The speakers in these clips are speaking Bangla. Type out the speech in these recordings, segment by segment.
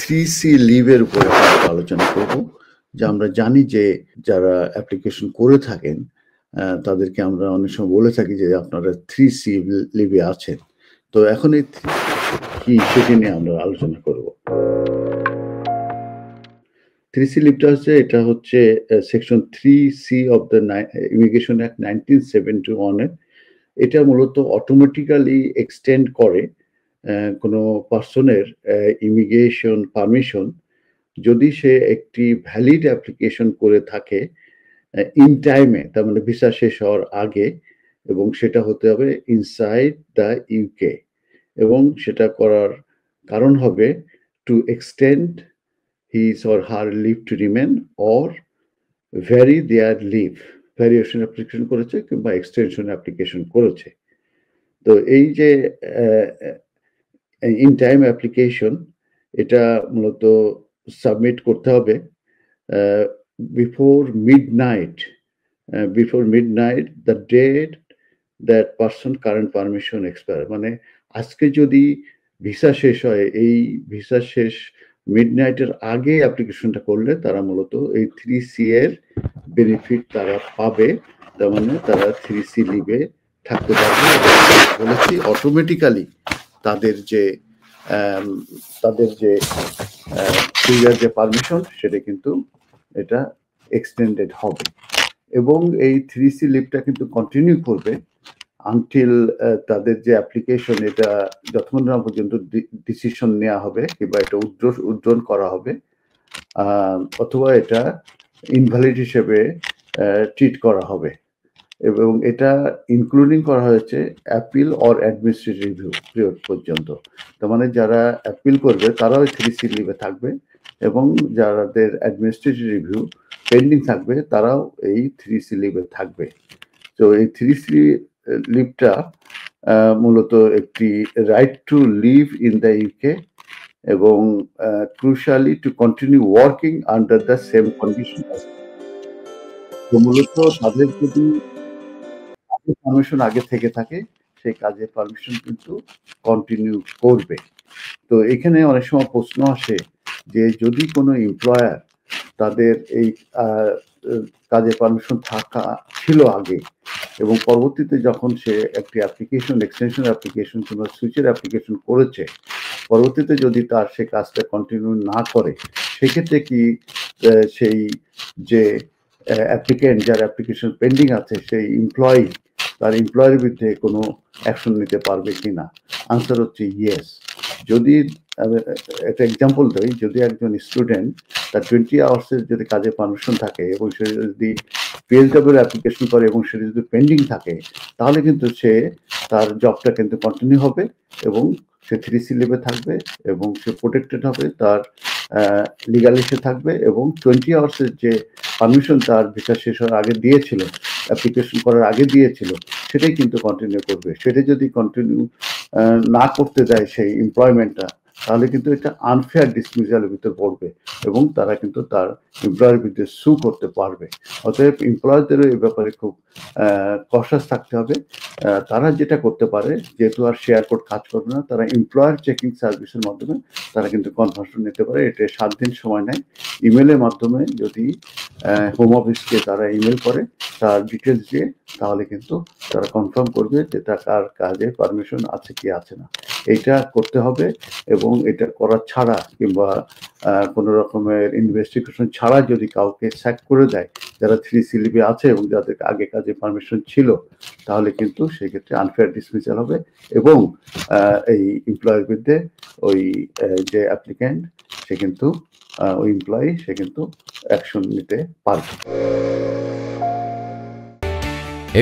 3C লিভের উপরে আমরা আলোচনা করব। যে আমরা জানি যে যারা অ্যাপ্লিকেশন করে থাকেন তাদেরকে আমরা অনেক সময় বলে থাকি যে আপনারা 3C লিভে আছেন। তো এখন এই কি সেটি নিয়ে আমরা আলোচনা করব। 3C লিভটা হচ্ছে এটা হচ্ছে section 3C of the immigration act 1971 এর। এটা মূলত অটোমেটিক্যালি এক্সটেন্ড করে কোনো পার্সনের ইমিগ্রেশন পারমিশন যদি সে একটি ভ্যালিড অ্যাপ্লিকেশন করে থাকে ইন টাইমে, তার মানে ভিসা শেষ হওয়ার আগে, এবং সেটা হতে হবে ইনসাইড দ্য ইউকে, এবং সেটা করার কারণ হবে to extend his or her leave to remain or vary their leave, variation application করেছে কিংবা এক্সটেনশন অ্যাপ্লিকেশন করেছে। তো এই যে ইন টাইম অ্যাপ্লিকেশন, এটা মূলত সাবমিট করতে হবে before midnight the date that person current permission expire. মানে আজকে যদি ভিসা শেষ হয়, এই ভিসা শেষ মিডনাইটের আগে অ্যাপ্লিকেশনটা করলে তারা মূলত এই 3C এর বেনিফিট তারা পাবে। তার মানে তারা 3C লিভে থাকতে পারবে। বলেছি অটোমেটিক্যালি তাদের যে যে পারমিশন সেটা কিন্তু এটা এক্সটেন্ডেড হবে, এবং এই 3C লিভটা কিন্তু কন্টিনিউ করবে আনটিল তাদের যে অ্যাপ্লিকেশন এটা যতক্ষণ না পর্যন্ত ডিসিশন নেওয়া হবে কিংবা এটা উজ্জ্বল করা হবে, অথবা এটা ইনভ্যালিড হিসেবে ট্রিট করা হবে। এবং এটা ইনক্লুডিং করা হয়েছে appeal or administrative review period পর্যন্ত। তার মানে যারা অ্যাপিল করবে তারাও 3C লিভে থাকবে, এবং যাদের অ্যাডমিনিস্ট্রেটিভ রিভিউ পেন্ডিং থাকবে তারাও এই 3C লিভে থাকবে। তো এই 3C লিভটা মূলত একটি right to live in the UK, এবং crucially to continue working under the same condition. মূলত তাদের যদি পারমিশন আগে থেকে থাকে সেই কাজের পারমিশন কিন্তু কন্টিনিউ করবে। তো এখানে অনেক সময় প্রশ্ন আসে যে যদি কোনো এমপ্লয়ার তাদের এই কাজের পারমিশন থাকা ছিল আগে, এবং পরবর্তীতে যখন সে একটি অ্যাপ্লিকেশন এক্সটেনশন অ্যাপ্লিকেশন কিংবা সুইচের অ্যাপ্লিকেশন করেছে, পরবর্তীতে যদি তার সে কাজটা কন্টিনিউ না করে, সেক্ষেত্রে কি সেই যে অ্যাপ্লিকেন্ট যার অ্যাপ্লিকেশন পেন্ডিং আছে সেই এমপ্লয়ি তার এমপ্লয়ের বিরুদ্ধে কোনো অ্যাকশন নিতে পারবে কিনা? আনসার হচ্ছে ইয়েস। যদি একটা এক্সাম্পল দেয়, যদি একজন স্টুডেন্ট তার 20 আওয়ার্সের যদি কাজে পারমিশন থাকে এবং সে যদি PSW অ্যাপ্লিকেশন করে এবং সেটা যদি পেন্ডিং থাকে, তাহলে কিন্তু সে তার জবটা কিন্তু কন্টিনিউ হবে এবং সে 3C লিভে থাকবে এবং সে প্রোটেক্টেড হবে, তার লিগালি সে থাকবে, এবং 20 আওয়ার্সের যে পারমিশন তার ভিসা শেষ হওয়ার আগে দিয়েছিল, অ্যাপ্লিকেশন করার আগে দিয়েছিল, সেটাই কিন্তু কন্টিনিউ করবে। সেটা যদি কন্টিনিউ না করতে দেয় সেই এমপ্লয়মেন্টটা, তাহলে কিন্তু এটা আনফেয়ার ডিসমিসালের ভিতর পড়বে এবং তারা কিন্তু তার এমপ্লয়ের বিরুদ্ধে সু করতে পারবে। অতএব এমপ্লয়ারদেরও এই ব্যাপারে খুব কশাস থাকতে হবে। তারা যেটা করতে পারে, যেহেতু আর শেয়ার কোড কাজ করবে না, তারা এমপ্লয়ার চেকিং সার্ভিসের মাধ্যমে তারা কিন্তু কনফার্মেশন নিতে পারে। এটা 7 দিন সময় নেয়। ইমেলের মাধ্যমে যদি হোম অফিসকে তারা ইমেল করে তার ডিটেলস দিয়ে, তাহলে কিন্তু তারা কনফার্ম করবে যে তার কাজে পারমিশন আছে কি আছে না। এটা করতে হবে, এবং এটা করা ছাড়া কিংবা কোনো রকমের ইনভেস্টিগেশন ছাড়া যদি কাউকে স্যাক করে দেয় যারা 3C লিভে আছে এবং যাদের আগে কাজে পারমিশন ছিল, তাহলে কিন্তু সেক্ষেত্রে আনফেয়ার ডিসমিসাল হবে এবং এই এমপ্লয়ের বিরুদ্ধে ওই যে অ্যাপ্লিক্যান্ট সে কিন্তু ওই এমপ্লয়ি সে কিন্তু অ্যাকশন নিতে পারবে।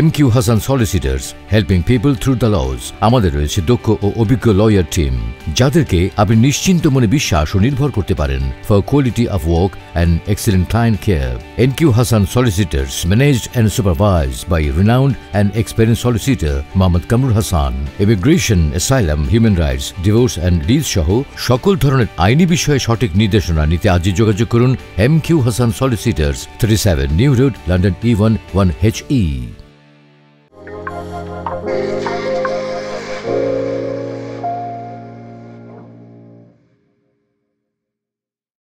MQ Hassan Solicitors, helping people through the laws. আমাদের রয়েছে দক্ষ ও অভিজ্ঞ লয়ার টিম, যাদেরকে আপনি নিশ্চিন্ত মনে বিশ্বাস ও নির্ভর করতে পারেন for quality of work and excellent client care. MQ Hassan Solicitors, managed and supervised by renowned and experienced solicitor Mohammad Kamrul Hassan. Immigration, asylum, human rights, divorce and lease সহ সকল ধরনের আইনি বিষয়ে সঠিক নির্দেশনা নিতে আজই যোগাযোগ করুন MQ Hassan Solicitors, 37 New Road, London E1 1HE.